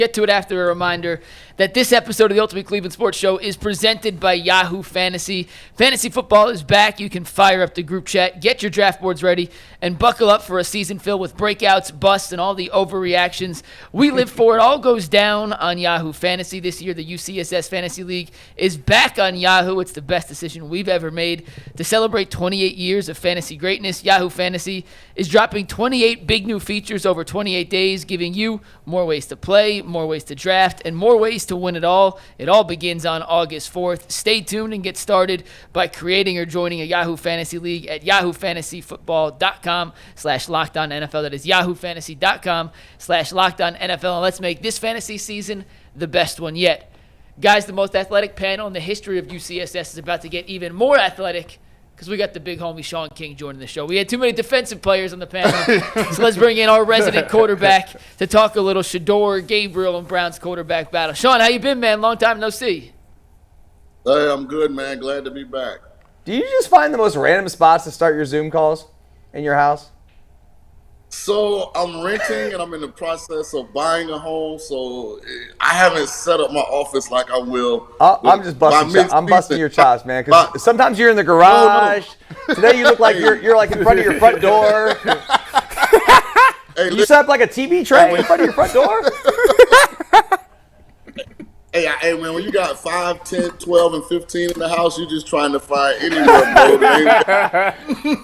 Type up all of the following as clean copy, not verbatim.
Get to it after a reminder that this episode of the Ultimate Cleveland Sports Show is presented by Yahoo Fantasy. Fantasy football is back. You can fire up the group chat, get your draft boards ready, and buckle up for a season filled with breakouts, busts, and all the overreactions we live for. It all goes down on Yahoo Fantasy this year. The UCSS Fantasy League is back on Yahoo. It's the best decision we've ever made. To celebrate 28 years of fantasy greatness, Yahoo Fantasy is dropping 28 big new features over 28 days, giving you more ways to play, more ways to draft, and more ways to win it all. It all begins on August 4th. Stay tuned and get started by creating or joining a Yahoo Fantasy League at yahoofantasyfootball.com/LockedOnNFL. That is yahoofantasy.com/LockedOnNFL. And let's make this fantasy season the best one yet. Guys, the most athletic panel in the history of UCSS is about to get even more athletic because we got the big homie Shawn King joining the show. We had too many defensive players on the panel, so let's bring in our resident quarterback to talk a little Shedeur, Gabriel, and Browns quarterback battle. Shawn, how you been, man? Long time no see. Hey, I'm good, man. Glad to be back. Do you just find the most random spots to start your Zoom calls in your house? So I'm renting and I'm in the process of buying a home, so I haven't set up my office like I will. I'm just busting your chops, man, because sometimes you're in the garage. No. Today you look like you're like in front of your front door. Hey, you set up like a TV tray in front of your front door? Hey, man, when you got 5, 10, 12, and 15 in the house, you're just trying to find anywhere, bro.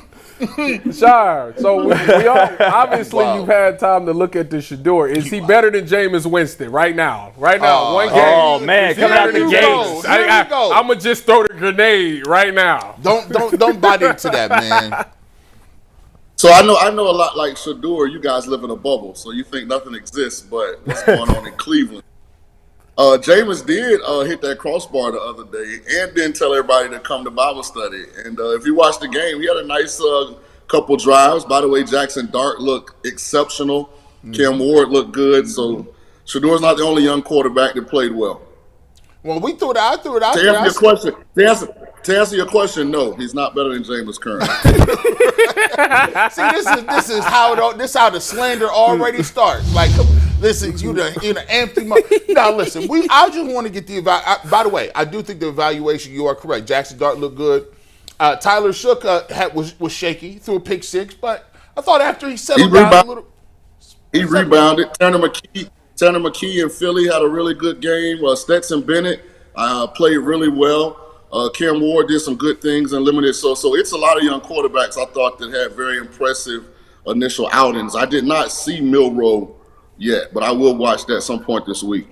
Sure. So we all, obviously you've had time to look at the Shedeur. Is he better than Jameis Winston right now? One game. Oh man, coming out the gates. I'm gonna just throw the grenade right now. Don't bite into that, man. So I know a lot like Shedeur. You guys live in a bubble, so you think nothing exists. But what's going on in Cleveland? Jameis did hit that crossbar the other day and didn't tell everybody to come to Bible study. And if you watch the game, he had a nice couple drives. By the way, Jackson Dart looked exceptional. Cam Ward looked good. So Shedeur's not the only young quarterback that played well. Well, I threw it out. To answer your question, no, he's not better than Jameis currently. See, this is how the slander already starts. Like, listen, you the empty. Now, listen, I just want to get the by the way, I do think the evaluation. You are correct. Jackson Dart looked good. Tyler Shook was shaky, threw a pick six, but I thought after he settled down a little, he rebounded. Tanner McKee in Philly had a really good game. Stetson Bennett played really well. Cam Ward did some good things and limited. So it's a lot of young quarterbacks I thought that had very impressive initial outings. I did not see Milroe yet, but I will watch that some point this week.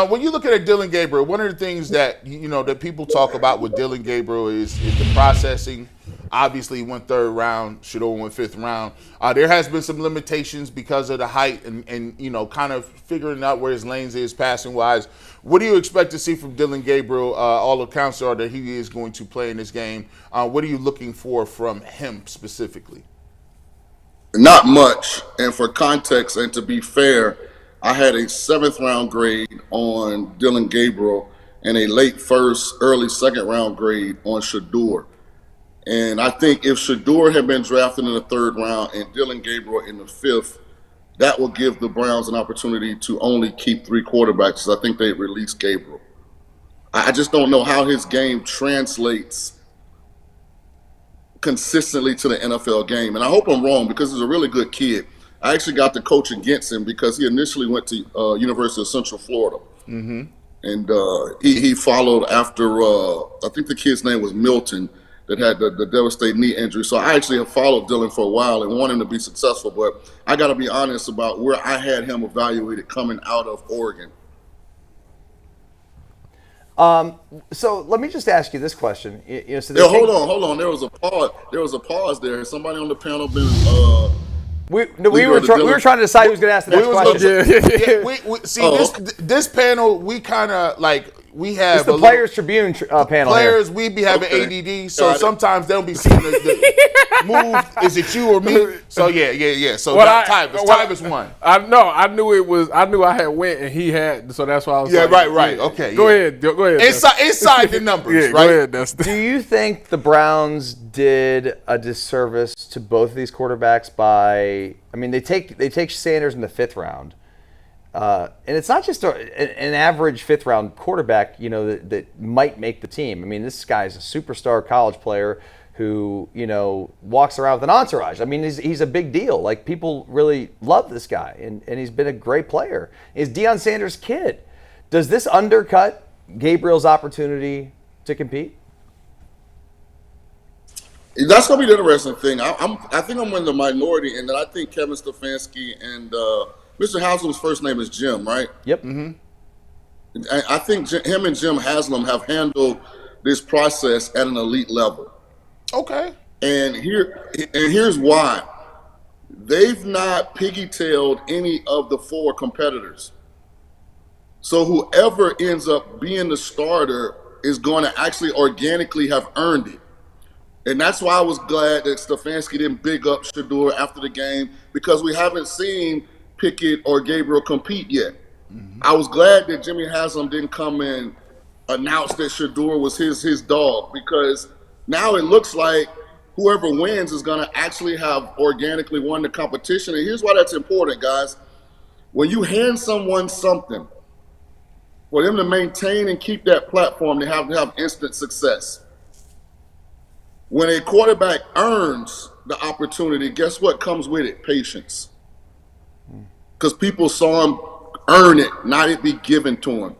When you look at Dillon Gabriel, one of the things that that people talk about with Dillon Gabriel is the processing. Obviously, he went third round. Shedeur went fifth round. There has been some limitations because of the height and kind of figuring out where his lanes is passing wise. What do you expect to see from Dillon Gabriel? All accounts are that he is going to play in this game. What are you looking for from him specifically? Not much. And for context and to be fair, I had a 7th round grade on Dillon Gabriel and a late first, early 2nd round grade on Shedeur. And I think if Shedeur had been drafted in the 3rd round and Dillon Gabriel in the 5th, that will give the Browns an opportunity to only keep 3 quarterbacks, because I think they'd release Gabriel. I just don't know how his game translates consistently to the NFL game. And I hope I'm wrong, because he's a really good kid. I actually got to coach against him because he initially went to University of Central Florida. Mm-hmm. And he followed after, I think the kid's name was Milton, that had the devastating knee injury. So I actually have followed Dillon for a while and want him to be successful. But I got to be honest about where I had him evaluated coming out of Oregon. So let me just ask you this question. Hold on. There was a pause there. Somebody on the panel been. We were trying to decide who was going to ask the next question. This panel, we kind of like. We have it's the Players Tribune panel. Players, here. we be having ADD, so sometimes they'll be seeing the move. Is it you or me? So yeah. So Tyvus won. I knew I had went and he had. So that's why I was. Yeah, right. Okay. Go ahead. Inside the numbers, right? Go ahead, Dustin. Do you think the Browns did a disservice to both of these quarterbacks by? I mean, they take Sanders in the 5th round. And it's not just an average fifth-round quarterback, that might make the team. I mean, this guy's a superstar college player who, walks around with an entourage. I mean, he's a big deal. Like, people really love this guy, and he's been a great player. He's Deion Sanders' kid. Does this undercut Gabriel's opportunity to compete? That's going to be the interesting thing. I think I'm in the minority, and that I think Kevin Stefanski and Mr. Haslam's first name is Jim, right? Yep. Mm-hmm. I think him and Jim Haslam have handled this process at an elite level. Okay. And here's why. They've not piggy-tailed any of the 4 competitors. So whoever ends up being the starter is going to actually organically have earned it. And that's why I was glad that Stefanski didn't big up Shedeur after the game, because we haven't seen Pickett or Gabriel compete yet. Mm-hmm. I was glad that Jimmy Haslam didn't come and announce that Shedeur was his dog, because now it looks like whoever wins is going to actually have organically won the competition. And here's why that's important, guys. When you hand someone something, for them to maintain and keep that platform, they have to have instant success. When a quarterback earns the opportunity, guess what comes with it? Patience. Because people saw him earn it, not it be given to him.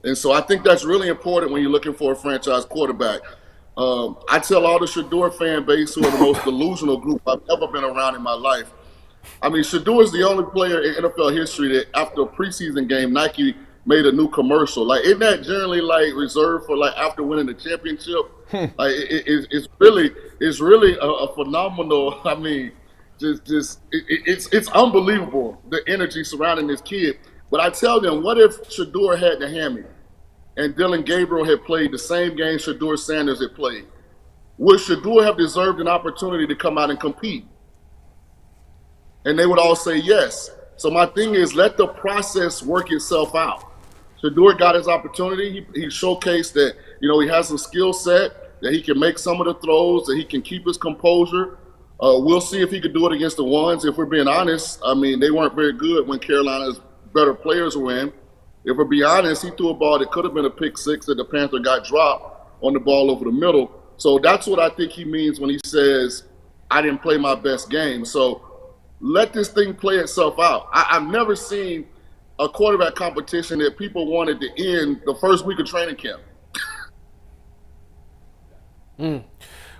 And so I think that's really important when you're looking for a franchise quarterback. I tell all the Shedeur fan base, who are the most delusional group I've ever been around in my life. I mean, Shedeur is the only player in NFL history that after a preseason game, Nike made a new commercial. Like, isn't that generally like reserved for like after winning the championship? Like, it's really a phenomenal. I mean, it's unbelievable, the energy surrounding this kid. But I tell them, what if Shedeur had the hammy and Dillon Gabriel had played the same game Shedeur Sanders had played? Would Shedeur have deserved an opportunity to come out and compete? And they would all say yes. So my thing is, let the process work itself out. Shedeur got his opportunity. He showcased that, he has some skill set, that he can make some of the throws, that he can keep his composure. We'll see if he could do it against the ones. If we're being honest, I mean, they weren't very good when Carolina's better players were in. If we're being honest, he threw a ball that could have been a pick six that the Panther got dropped on the ball over the middle. So that's what I think he means when he says, I didn't play my best game. So let this thing play itself out. I've never seen a quarterback competition that people wanted to end the first week of training camp.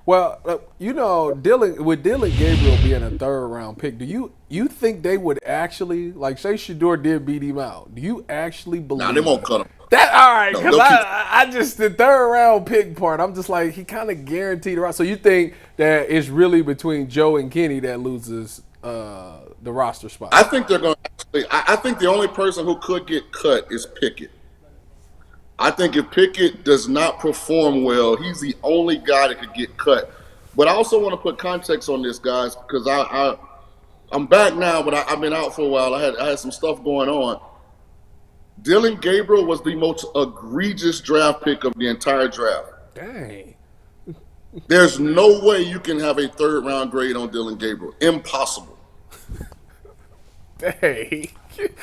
Well, with Dillon Gabriel being a third-round pick, do you think they would actually, like, say Shedeur did beat him out, do you actually believe? Nah, they won't cut him. All right, because I just, the third-round pick part, I'm just like, he kind of guaranteed it. So you think that it's really between Joe and Kenny that loses the roster spot? I think they're going to actually, I think the only person who could get cut is Pickett. I think if Pickett does not perform well, he's the only guy that could get cut. But I also want to put context on this, guys, because I'm back now, but I've been out for a while. I had some stuff going on. Dillon Gabriel was the most egregious draft pick of the entire draft. Dang. There's no way you can have a third-round grade on Dillon Gabriel. Impossible. Dang.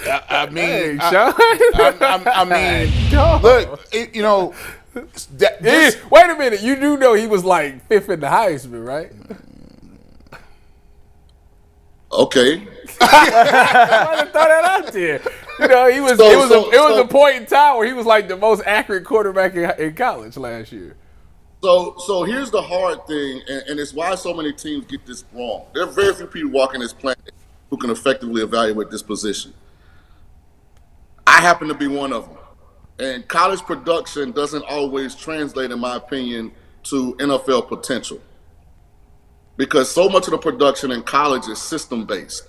I mean, Shaun. I mean, look, wait a minute. You do know he was like fifth in the Heisman, right? Okay. I want to throw that out there. It was a point in time where he was like the most accurate quarterback in college last year. So here's the hard thing, and it's why so many teams get this wrong. There are very few people walking this planet who can effectively evaluate this position. I happen to be one of them. And college production doesn't always translate, in my opinion, to NFL potential. Because so much of the production in college is system-based.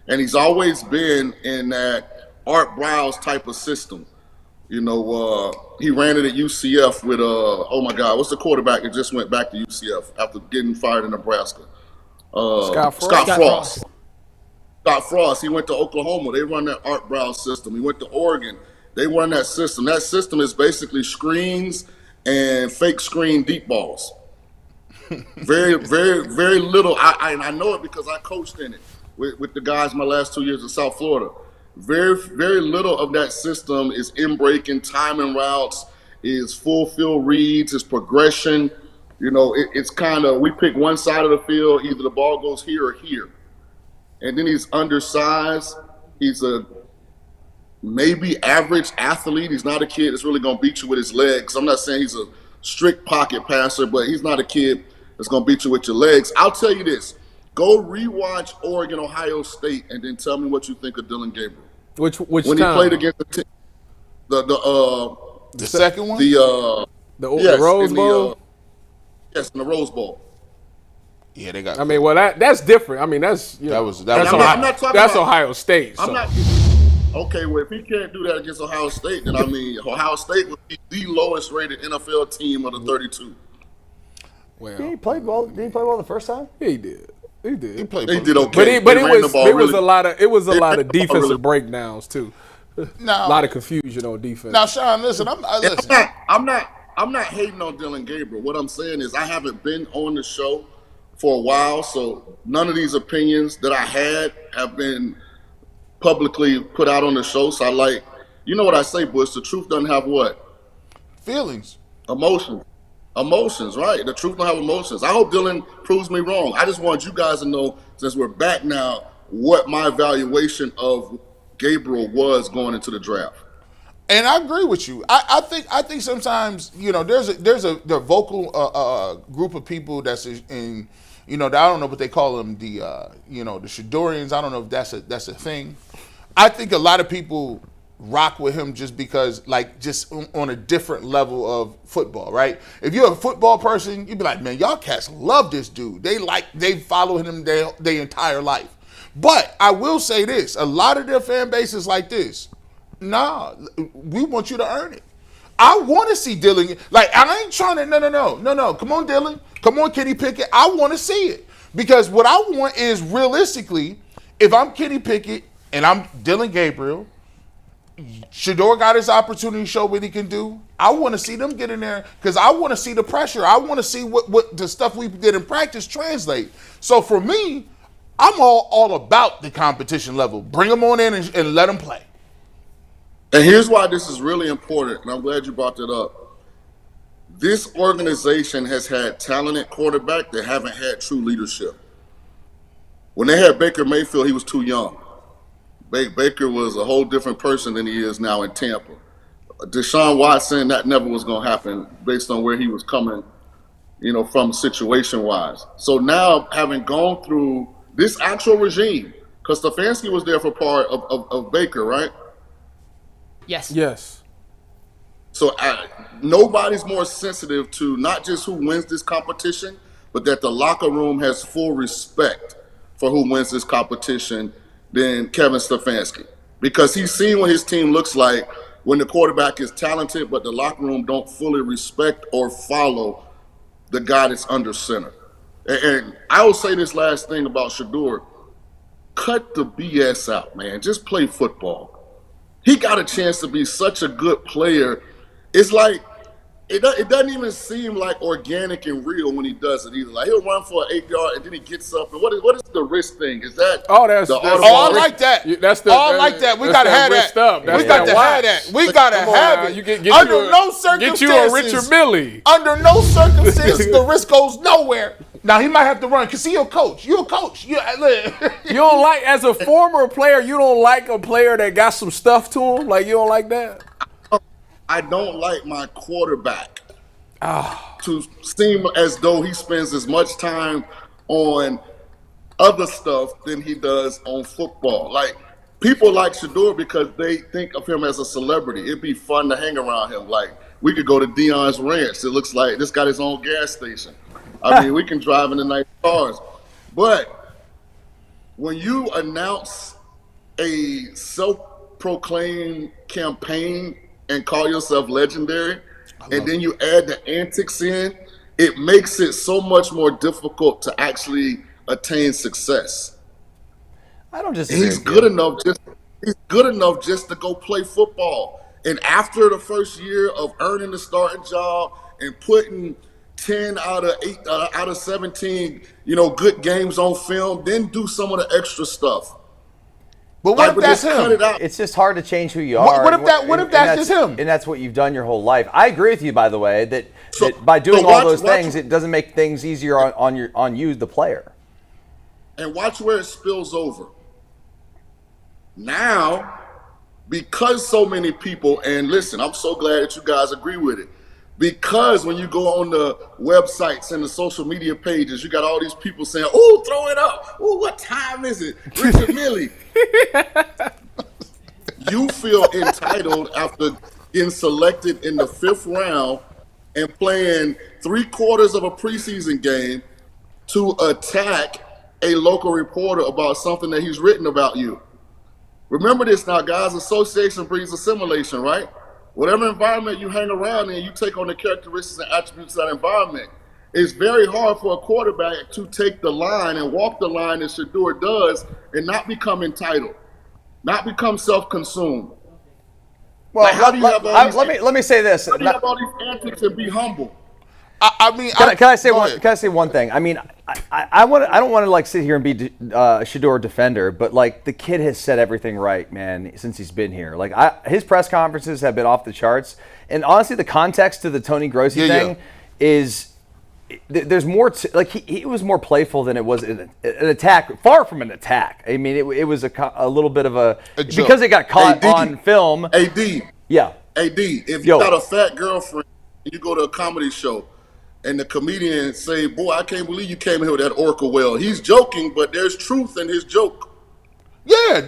And he's always been in that Art Browse type of system. He ran it at UCF with, oh my God, what's the quarterback that just went back to UCF after getting fired in Nebraska? Scott Frost. Scott Frost, he went to Oklahoma. They run that Art Browse system. He went to Oregon. They run that system. That system is basically screens and fake screen deep balls. Very, very, very little. I know it because I coached in it with the guys my last 2 years in South Florida. very little of that system is in breaking, timing routes, is full field reads, is progression. It's kind of, we pick one side of the field, either the ball goes here or here. And then he's undersized. He's a maybe average athlete. He's not a kid that's really going to beat you with his legs. I'm not saying he's a strict pocket passer, but he's not a kid that's going to beat you with your legs. I'll tell you this. Go rewatch Oregon, Ohio State, and then tell me what you think of Dillon Gabriel. Which when time? He played against the second one? The Rose Bowl? Yes, in the Rose Bowl. Yeah, they got. I mean, well, that's different. I mean, that's Ohio State. So. Okay, well, if he can't do that against Ohio State, then Ohio State would be the lowest rated NFL team of the 32. Well, did he play well the first time? He did. He did. He did okay. But it was a lot of defensive breakdowns too. A lot of confusion on defense. Now, Shaun, listen, I'm not hating on Dillon Gabriel. What I'm saying is I haven't been on the show for a while, so none of these opinions that I had have been publicly put out on the show. So you know what I say, Bush, the truth doesn't have what? Feelings. Emotions, right? The truth don't have emotions. I hope Dillon proves me wrong. I just want you guys to know, since we're back now, what my evaluation of Gabriel was going into the draft. And I agree with you. I think sometimes there's a vocal group of people that's in I don't know what they call them, the Shedeurians. I don't know if that's a thing. I think a lot of people rock with him just because, just on a different level of football, right? If you're a football person, you'd be like, man, y'all cats love this dude. They follow him their entire life. But I will say this: a lot of their fan base is like this. Nah, we want you to earn it. I want to see Dillon. I ain't trying to. No. Come on, Dillon. Come on, Kenny Pickett. I want to see it because what I want is realistically, if I'm Kenny Pickett and I'm Dillon Gabriel, Shedeur got his opportunity to show what he can do. I want to see them get in there because I want to see the pressure. I want to see what the stuff we did in practice translate. So for me, I'm all about the competition level. Bring them on in and let them play. And here's why this is really important, and I'm glad you brought that up. This organization has had talented quarterbacks that haven't had true leadership. When they had Baker Mayfield, he was too young. Baker was a whole different person than he is now in Tampa. Deshaun Watson, that never was going to happen based on where he was coming, from situation-wise. So now, having gone through this actual regime, because Stefanski was there for part of Baker, right? Yes. So nobody's more sensitive to not just who wins this competition, but that the locker room has full respect for who wins this competition than Kevin Stefanski. Because he's seen what his team looks like when the quarterback is talented, but the locker room don't fully respect or follow the guy that's under center. And I will say this last thing about Shedeur. Cut the BS out, man. Just play football. He got a chance to be such a good player. It's like it doesn't even seem like organic and real when he does it either. Like he'll run for an 8-yard and then he gets up. And what is the wrist thing? Is that I like that. I like that. We gotta have that. We got to have that. We gotta have it. Under no circumstances. Get you a Richard Millie. Under no circumstances the wrist goes nowhere. Now he might have to run because you're a coach. You're a coach. You don't like, as a former player, you don't like a player that got some stuff to him? Like you don't like that? I don't like my quarterback to seem as though he spends as much time on other stuff than he does on football. Like, people like Shedeur because they think of him as a celebrity. It'd be fun to hang around him. Like, we could go to Dion's Ranch. It looks like this got his own gas station. I mean, we can drive in the nice cars. But when you announce a self-proclaimed campaign and call yourself legendary, and then you add the antics in, it makes it so much more difficult to actually attain success. I don't disagree. He's good enough just to go play football. And after the first year of earning the starting job and putting 10 out of 17, good games on film, then do some of the extra stuff. But what if that's him? It's just hard to change who you are. What if that's just him? And that's what you've done your whole life. I agree with you, by the way, that by doing all those things, it doesn't make things easier on you, the player. And watch where it spills over. Now, because so many people, and listen, I'm so glad that you guys agree with it. Because when you go on the websites and the social media pages, you got all these people saying, "Oh, throw it up. Oh, what time is it? Richard Millie." You feel entitled after getting selected in the 5th round and playing 3/4 of a preseason game to attack a local reporter about something that he's written about you. Remember this now, guys. Association breeds assimilation, right? Whatever environment you hang around in, you take on the characteristics and attributes of that environment. It's very hard for a quarterback to take the line and walk the line as Shedeur does and not become entitled, not become self-consumed. Well, like, how do you let me say this. How do you have all these antics and be humble? I mean, can I say one thing? I mean, I don't want to like sit here and be a Shedeur defender, but like the kid has said everything right, man, since he's been here. Like his press conferences have been off the charts, and honestly, the context to the Tony Grossi thing is there's more. Like he was more playful than it was an attack. Far from an attack. I mean, it was a little bit of a because it got caught on film. AD, yeah, AD. If you got a fat girlfriend, you go to a comedy show. And the comedian say, "Boy, I can't believe you came here with that orca whale." He's joking, but there's truth in his joke. Yeah,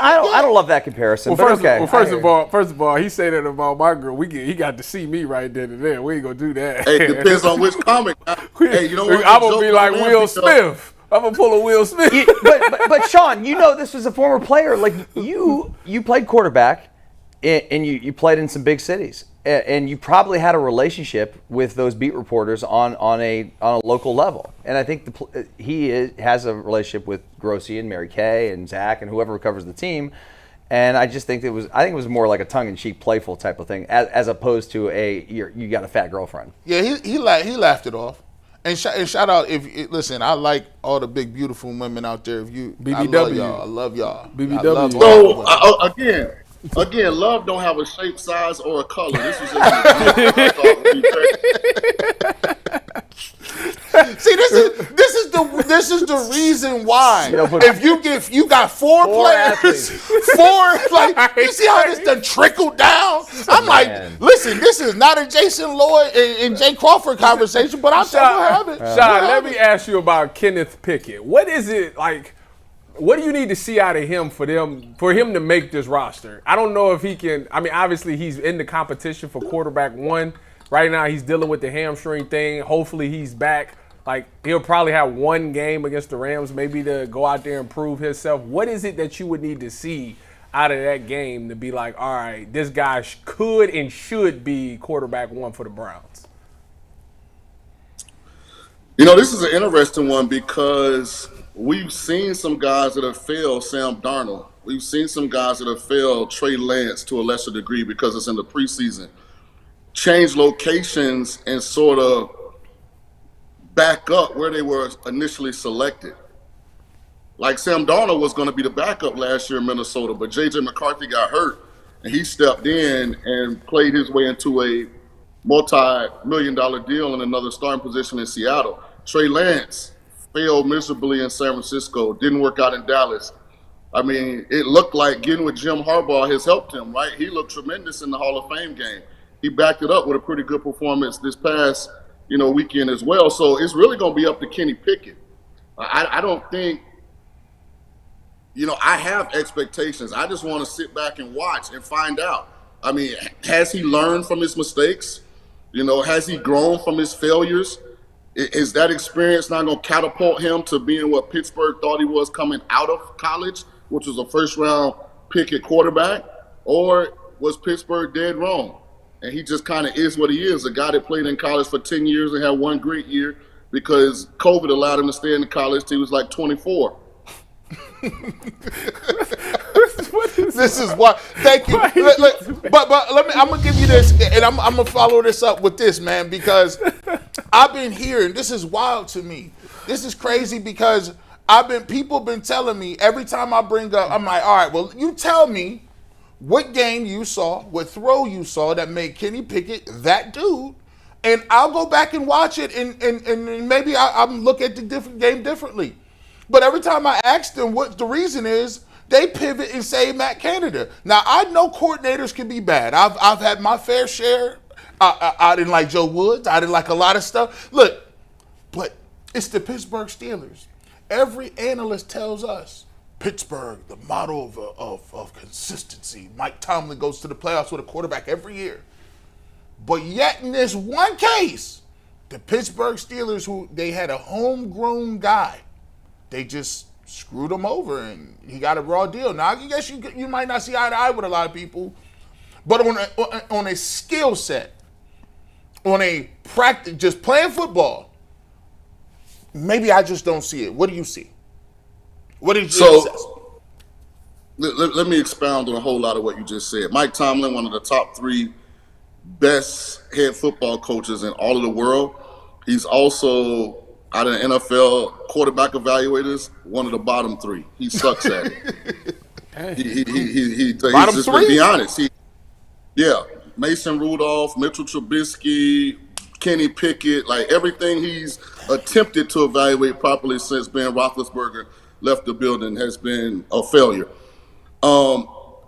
I don't love that comparison. Well, but first of all, he said that about my girl. He got to see me right then and there. We ain't gonna do that. Hey, it depends on which comic. Hey, you know what? I'm gonna be like Will Smith. I'm gonna pull a Will Smith. But Shaun, you know this was a former player. Like you played quarterback, and you played in some big cities. And you probably had a relationship with those beat reporters on a local level, and I think has a relationship with Grossi and Mary Kay and Zach and whoever covers the team, and I just think it was more like a tongue-in-cheek, playful type of thing, as opposed to you got a fat girlfriend. Yeah, he laughed it off, and shout out listen, I like all the big beautiful women out there. If you BBW, I love y'all. BBW. So Again, love don't have a shape, size, or a color. This is See, this is the reason why. If you got four players, like you see how this done trickled down. I'm like, listen, this is not a Jason Lloyd and Jay Crawford conversation, but I'm still gonna have it. Shaun, let me ask you about Kenneth Pickett. What is it like? What do you need to see out of him for him to make this roster? I don't know if he can. I mean, obviously he's in the competition for quarterback 1 right now. He's dealing with the hamstring thing. Hopefully he's back. Like he'll probably have one game against the Rams, maybe to go out there and prove himself. What is it that you would need to see out of that game to be like, all right, this guy could and should be quarterback 1 for the Browns? You know, this is an interesting one because we've seen some guys that have failed Sam Darnold. We've seen some guys that have failed Trey Lance to a lesser degree because it's in the preseason. Change locations and sort of back up where they were initially selected. Like Sam Darnold was going to be the backup last year in Minnesota, but J.J. McCarthy got hurt, and he stepped in and played his way into a multi-million-dollar deal in another starting position in Seattle. Trey Lance failed miserably in San Francisco, didn't work out in Dallas. I mean, it looked like getting with Jim Harbaugh has helped him, right? He looked tremendous in the Hall of Fame game. He backed it up with a pretty good performance this past, weekend as well. So it's really going to be up to Kenny Pickett. I don't think, I have expectations. I just want to sit back and watch and find out. I mean, has he learned from his mistakes? Has he grown from his failures? Is that experience not going to catapult him to being what Pittsburgh thought he was coming out of college, which was a first-round pick at quarterback? Or was Pittsburgh dead wrong? And he just kind of is what he is, a guy that played in college for 10 years and had one great year because COVID allowed him to stay in the college till he was like 24. This is what. Thank you. But let me. I'm gonna give you this, and I'm gonna follow this up with this, man, because I've been hearing. This is wild to me. This is crazy because People been telling me every time I bring up, I'm like, all right, well, you tell me what game you saw, what throw you saw that made Kenny Pickett that dude, and I'll go back and watch it, and maybe I'm look at the game differently. But every time I ask them what the reason is, they pivot and say Matt Canada. Now, I know coordinators can be bad. I've had my fair share. I didn't like Joe Woods. I didn't like a lot of stuff. Look, but it's the Pittsburgh Steelers. Every analyst tells us Pittsburgh, the model of consistency. Mike Tomlin goes to the playoffs with a quarterback every year. But yet in this one case, the Pittsburgh Steelers, who they had a homegrown guy, they just screwed him over and he got a raw deal. Now, I guess you might not see eye to eye with a lot of people, but on a skill set, on a practice, just playing football, maybe I just don't see it. What do you see? What did you assess? Let me expound on a whole lot of what you just said. Mike Tomlin, one of the top 3 best head football coaches in all of the world. He's also, out of the NFL quarterback evaluators, one of the bottom 3. He sucks at it. He's just, to be honest. Mason Rudolph, Mitchell Trubisky, Kenny Pickett, like everything he's attempted to evaluate properly since Ben Roethlisberger left the building has been a failure.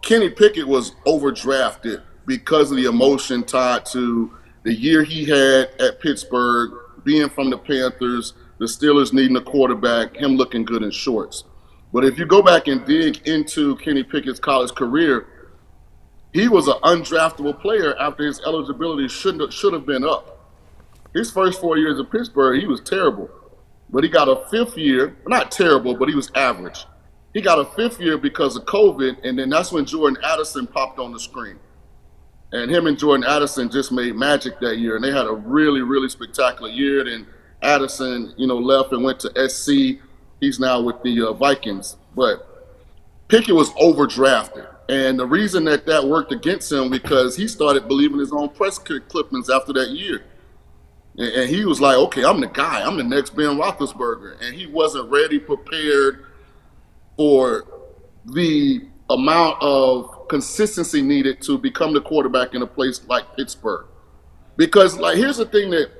Kenny Pickett was overdrafted because of the emotion tied to the year he had at Pittsburgh, being from the Panthers, the Steelers needing a quarterback, him looking good in shorts. But if you go back and dig into Kenny Pickett's college career, he was an undraftable player after his eligibility should have been up. His first 4 years in Pittsburgh, he was terrible. But he got a 5th year, not terrible, but he was average. He got a 5th year because of COVID, and then that's when Jordan Addison popped on the screen. And him and Jordan Addison just made magic that year, and they had a really, really spectacular year. Then Addison, left and went to SC. He's now with the Vikings. But Pickett was overdrafted. And the reason that worked against him because he started believing his own press clippings after that year. And he was like, okay, I'm the guy. I'm the next Ben Roethlisberger. And he wasn't ready, prepared for the amount of consistency needed to become the quarterback in a place like Pittsburgh. Because, here's the thing that,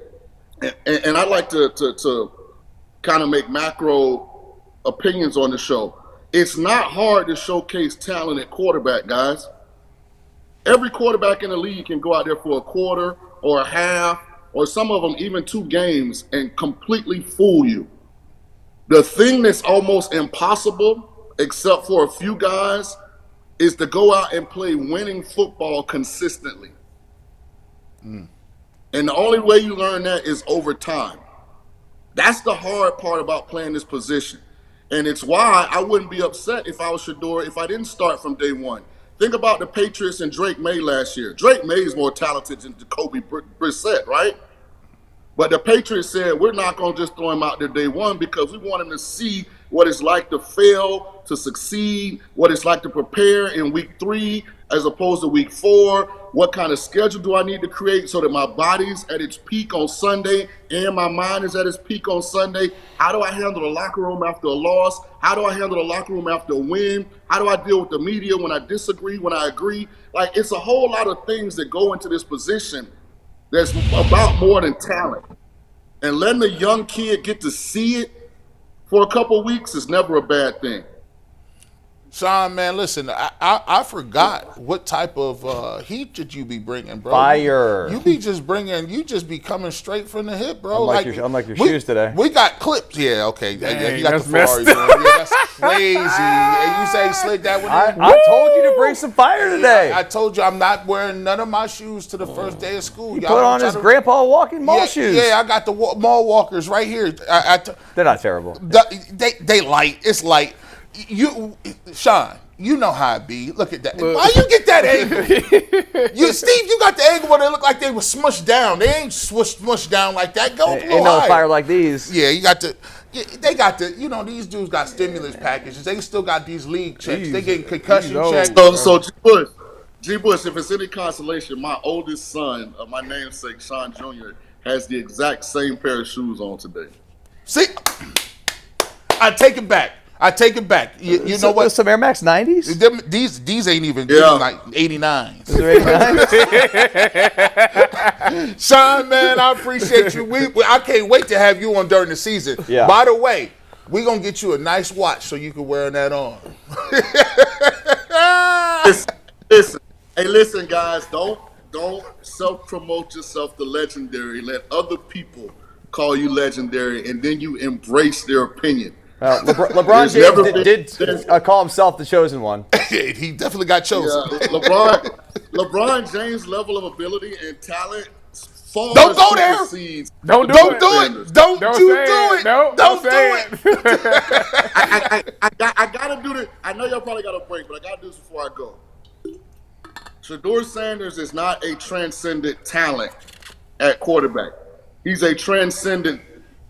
and I like to kind of make macro opinions on the show. It's not hard to showcase talent at quarterback, guys. Every quarterback in the league can go out there for a quarter or a half, or some of them even 2 games, and completely fool you. The thing that's almost impossible, except for a few guys, is to go out and play winning football consistently. And the only way you learn that is over time. That's the hard part about playing this position. And it's why I wouldn't be upset if I was Shedeur if I didn't start from day one. Think about the Patriots and Drake May last year. Drake May is more talented than Jacoby Brissett, right? But the Patriots said, we're not going to just throw him out there day one because we want him to see what it's like to fail, to succeed, what it's like to prepare in week 3 as opposed to week 4. What kind of schedule do I need to create so that my body's at its peak on Sunday and my mind is at its peak on Sunday? How do I handle the locker room after a loss? How do I handle the locker room after a win? How do I deal with the media when I disagree, when I agree? It's a whole lot of things that go into this position that's about more than talent. And letting a young kid get to see it for a couple of weeks is never a bad thing. Shaun, man, listen, I forgot what type of heat did you be bringing, bro. Fire. You be coming straight from the hip, bro. Unlike your shoes today. We got clips. Yeah, okay. Dang, you got the Ferrari. Yeah, that's crazy. And you say he slid that one in? I told you to bring some fire today. I told you I'm not wearing none of my shoes to the first day of school. He put on his grandpa walking mall shoes. Yeah, I got the mall walkers right here. They're not terrible. They light. It's light. Shaun, you know how it be. Look at that. Why you get that angle? Steve, you got the angle where they look like they were smushed down. They ain't smushed down like that. Go Ain't no fire like these. Yeah, you got to. They got the. These dudes got stimulus packages. They still got these league checks. They getting concussion checks. So G. Bush, if it's any consolation, my oldest son, my namesake Sean Jr., has the exact same pair of shoes on today. See. I take it back. You know what? Some Air Max 90s? These ain't even like 89s. Those are 89s? Shaun, man, I appreciate you. I can't wait to have you on during the season. Yeah. By the way, we're going to get you a nice watch so you can wear that on. Listen. Hey, listen, guys. Don't self-promote yourself to legendary. Let other people call you legendary, and then you embrace their opinion. LeBron James did call himself the chosen one. He definitely got chosen. Yeah, LeBron James' level of ability and talent far Don't go there. supersedes. Don't do it. Don't do it. No, Don't do it. I gotta do this. I know y'all probably got a break, but I gotta do this before I go. Shedeur Sanders is not a transcendent talent at quarterback. He's a transcendent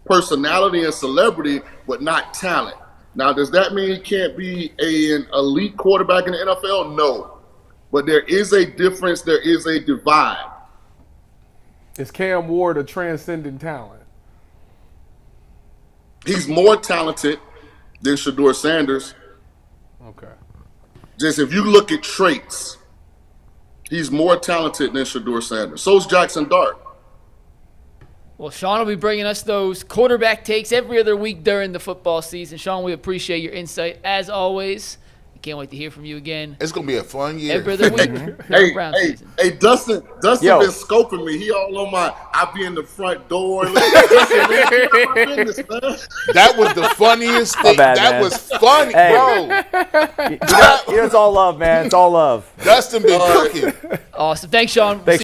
personality and celebrity, but not talent. Now, does that mean he can't be an elite quarterback in the NFL? No. But there is a difference. There is a divide. Is Cam Ward a transcendent talent? He's more talented than Shedeur Sanders. Okay. Just if you look at traits, he's more talented than Shedeur Sanders. So is Jackson Dart. Well, Shaun will be bringing us those quarterback takes every other week during the football season. Shaun, we appreciate your insight as always. Can't wait to hear from you again. It's gonna be a fun year. Every other week. Hey, Dustin been scoping me. He all on my. I be in the front door. That was the funniest thing. That was funny, bro. It's all love, man. It's all love. Dustin been cooking. Awesome. Thanks, Shaun. Thanks.